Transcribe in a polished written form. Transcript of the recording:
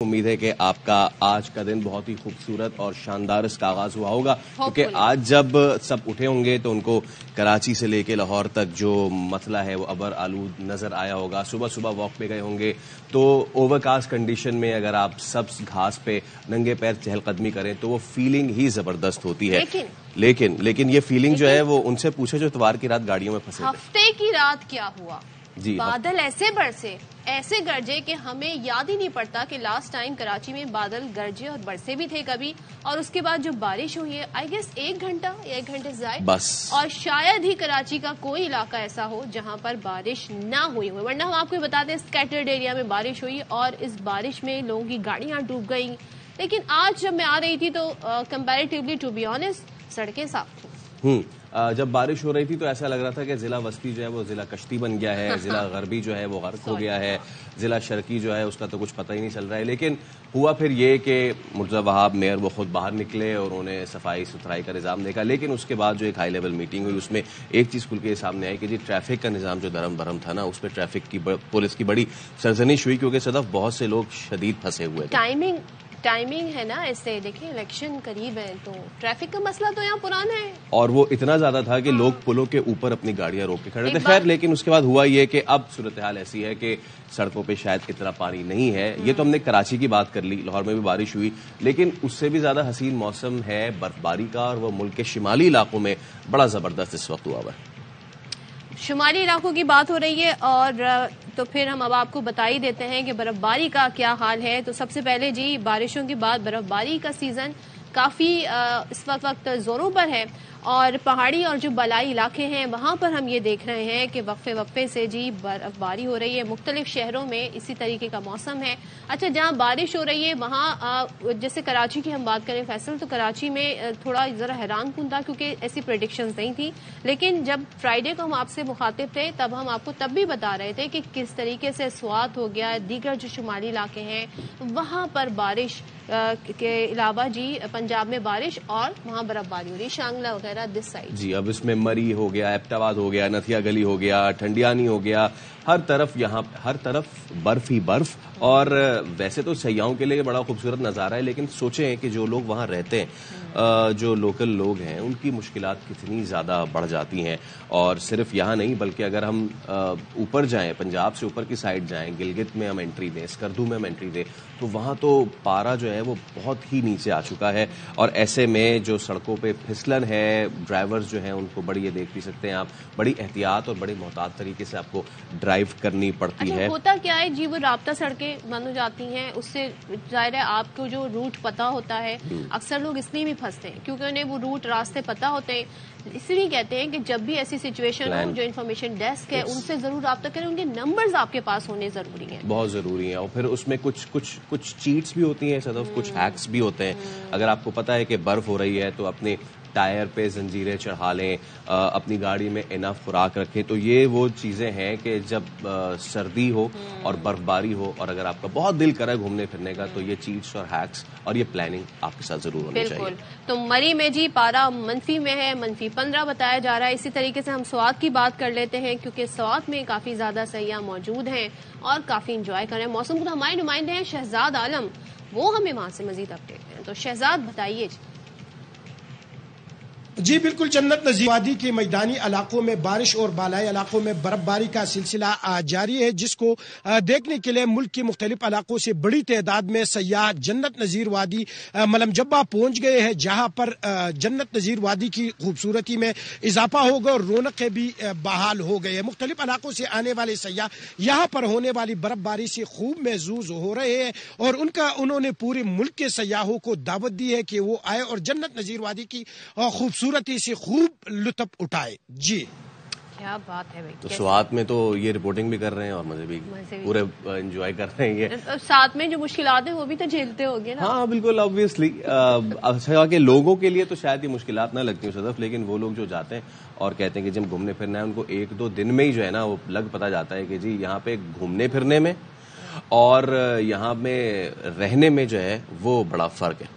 امید ہے کہ آپ کا آج کا دن بہت ہی خوبصورت اور شاندار اس کا آغاز ہوا ہوگا کیونکہ آج جب سب اٹھے ہوں گے تو ان کو کراچی سے لے کے لاہور تک جو مسئلہ ہے وہ ابر آلود نظر آیا ہوگا. صبح صبح واک پہ گئے ہوں گے تو اوور کاسٹ کنڈیشن میں اگر آپ سبز گھاس پہ ننگے پیر چہل قدمی کریں تو وہ فیلنگ ہی زبردست ہوتی ہے. لیکن یہ فیلنگ جو ہے وہ ان سے پوچھے جو اتوار کی رات گاڑیوں میں پھنسے تھے. ہفتے کی رات کیا ہوا جی بادل ایسے برسے ایسے گرجے کہ ہمیں یاد ہی نہیں پڑتا کہ لاسٹ ٹائم کراچی میں بادل گرجے اور برسے بھی تھے کبھی, اور اس کے بعد جو بارش ہوئی ہے آئی گیس 1 گھنٹہ یا 1 گھنٹے زائد بس, اور شاید ہی کراچی کا کوئی علاقہ ایسا ہو جہاں پر بارش نہ ہوئی ہو. ورنہ ہم آپ کو بتا دیں اسکیٹرڈ ایریا میں بارش ہوئی اور اس بارش میں لوگوں کی گاڑیاں ڈوب گئیں. لیکن آج جب میں آ رہی تھی تو کمپیریٹیولی ٹو بی آنیسٹ سڑکیں صاف تھیں. جب بارش ہو رہی تھی تو ایسا لگ رہا تھا کہ ضلع وسطی جو ہے وہ ضلع کشتی بن گیا ہے, ضلع غربی جو ہے وہ غرق ہو گیا ہے, ضلع شرقی جو ہے اس کا تو کچھ پتہ ہی نہیں چل رہا ہے. لیکن ہوا پھر یہ کہ مرزا وہاب میئر وہ خود باہر نکلے اور انہوں نے صفائی ستھرائی کا نظام دیکھا. لیکن اس کے بعد جو ایک ہائی لیول میٹنگ ہوئی اس میں ایک چیز کھل کے سامنے آئی کہ جی ٹریفک کا نظام جو درم برہم تھا نا اس پہ ٹریفک کی پولیس کی بڑی سرزنش ہوئی کیونکہ صدف بہت سے لوگ شدید پھنسے ہوئے تھے. ٹائمنگ ہے نا, ایسے دیکھیں الیکشن قریب ہے تو ٹریفک کا مسئلہ تو یہاں پرانا ہے اور وہ اتنا زیادہ تھا کہ لوگ پلوں کے اوپر اپنی گاڑیاں روک کے کھڑے تھے. خیر لیکن اس کے بعد ہوا یہ کہ اب صورتحال ایسی ہے کہ سڑکوں پہ شاید اتنا پانی نہیں ہے. یہ تو ہم نے کراچی کی بات کر لی, لاہور میں بھی بارش ہوئی, لیکن اس سے بھی زیادہ حسین موسم ہے برفباری کا اور وہ ملک کے شمالی علاقوں میں بڑا زبردست اس وقت ہوا ہوا ہے. شمالی علاقوں کی بات ہو رہی ہے اور تو پھر ہم اب آپ کو بتا ہی دیتے ہیں کہ برف باری کا کیا حال ہے. تو سب سے پہلے جی بارشوں کے بعد برف باری کا سیزن کافی اس وقت زوروں پر ہے اور پہاڑی اور جو بالائی علاقے ہیں وہاں پر ہم یہ دیکھ رہے ہیں کہ وقفے سے جی برف باری ہو رہی ہے. مختلف شہروں میں اسی طریقے کا موسم ہے. اچھا, جہاں بارش ہو رہی ہے وہاں جیسے کراچی کی ہم بات کریں فیصل, تو کراچی میں تھوڑا ذرا حیران کن تھا کیونکہ ایسی پریڈکشنز نہیں تھی. لیکن جب فرائیڈے کو ہم آپ سے مخاطب تھے تب ہم آپ کو تب بھی بتا رہے تھے کہ کس طریقے سے سوات ہو گیا, دیگر جو شمالی علاقے ہیں وہاں پر بارش کے علاوہ جی پنجاب میں بارش اور وہاں برف باری ہو رہی, شانگلہ وغیرہ دس سائڈ. جی اب اس میں مری ہو گیا, ایبٹآباد ہو گیا, نتھیا گلی ہو گیا, ٹھنڈیانی ہو گیا, ہر طرف یہاں ہر طرف برف ہی برف. اور ویسے تو سیاحوں کے لیے بڑا خوبصورت نظارہ ہے, لیکن سوچیں کہ جو لوگ وہاں رہتے ہیں جو لوکل لوگ ہیں ان کی مشکلات کتنی زیادہ بڑھ جاتی ہیں. اور صرف یہاں نہیں بلکہ اگر ہم اوپر جائیں, پنجاب سے اوپر کی سائڈ جائیں, گلگت میں ہم انٹری دیں, اسکردو میں ہم انٹری دیں, تو وہاں تو پارا جو ہے وہ بہت ہی نیچے آ چکا ہے. اور ایسے میں جو سڑکوں پہ پھسلن ہے, ڈرائیورز جو ہیں ان کو بڑی, یہ دیکھ بھی سکتے ہیں آپ, بڑی احتیاط اور بڑے محتاط طریقے سے آپ کو ڈرائیو کرنی پڑتی ہے. ہوتا کیا ہے جی, وہ رابطہ سڑکیں بند ہو جاتی ہیں, اس سے ظاہر ہے آپ کو جو روٹ پتا ہوتا ہے, اکثر لوگ اس لیے بھی پھنستے ہیں کیونکہ انہیں وہ روٹ راستے پتا ہوتے ہیں. اس لیے کہتے ہیں کہ جب بھی ایسی سچویشن ہو جو انفارمیشن ڈیسک ہے ان سے ضرور رابطہ کریں, ان کے نمبرز آپ کے پاس ہونے ضروری ہیں, بہت ضروری ہیں. اور پھر اس میں کچھ چیٹس بھی ہوتی ہیں صدف, کچھ ہیکس بھی ہوتے ہیں. اگر آپ کو پتا ہے کہ برف ہو رہی ہے تو اپنے ٹائر پہ زنجیریں چڑھا لیں, اپنی گاڑی میں انف خوراک رکھیں. تو یہ وہ چیزیں ہیں کہ جب سردی ہو اور برف باری ہو اور اگر آپ کا بہت دل کرے گھومنے پھرنے کا تو یہ چیٹس اور ہیکس اور یہ پلاننگ آپ کے ساتھ ضرور ہونی چاہیے. بالکل. تو مری میں جی پارا منفی میں ہے, -15 بتایا جا رہا ہے. اسی طریقے سے ہم سوات کی بات کر لیتے ہیں کیونکہ سوات میں کافی زیادہ سیاح موجود ہیں اور کافی انجوائے کر رہے ہیں موسم کو. ہمارے نمائندے ہیں شہزاد عالم, وہ ہمیں وہاں سے مزید اپڈیٹ ہیں. تو شہزاد بتائیے. جی بالکل, جنت نظیر وادی کے میدانی علاقوں میں بارش اور بالائی علاقوں میں برف باری کا سلسلہ جاری ہے جس کو دیکھنے کے لیے ملک کے مختلف علاقوں سے بڑی تعداد میں سیاح جنت نظیر وادی ملم جبہ پہنچ گئے ہیں, جہاں پر جنت نظیر وادی کی خوبصورتی میں اضافہ ہو گیا اور رونقیں بھی بحال ہو گئی ہیں. مختلف علاقوں سے آنے والے سیاح یہاں پر ہونے والی برف باری سے خوب محظوظ ہو رہے ہیں اور انہوں نے پورے ملک کے سیاحوں کو دعوت دی ہے کہ وہ آئے اور جنت نظیر وادی کی خوبصورتی سے خوب لطف اٹھائے. جی کیا بات ہے بھائی. تو سوات میں تو یہ رپورٹنگ بھی کر رہے ہیں اور مزے بھی پورے انجوائے کر رہے ہیں. یہ ساتھ میں جو مشکلات ہیں وہ بھی تو جھیلتے ہوں گے نا. ہاں بالکل, آبویسلی. اچھا کہ لوگوں کے لیے تو شاید یہ مشکلات نہ لگتی ہوں صدف, لیکن وہ لوگ جو جاتے ہیں اور کہتے ہیں کہ جب گھومنے پھرنا ہے ان کو 1-2 دن میں ہی جو ہے نا وہ لگ پتا جاتا ہے کہ جی یہاں پہ گھومنے پھرنے میں اور یہاں میں رہنے میں جو ہے وہ بڑا فرق ہے.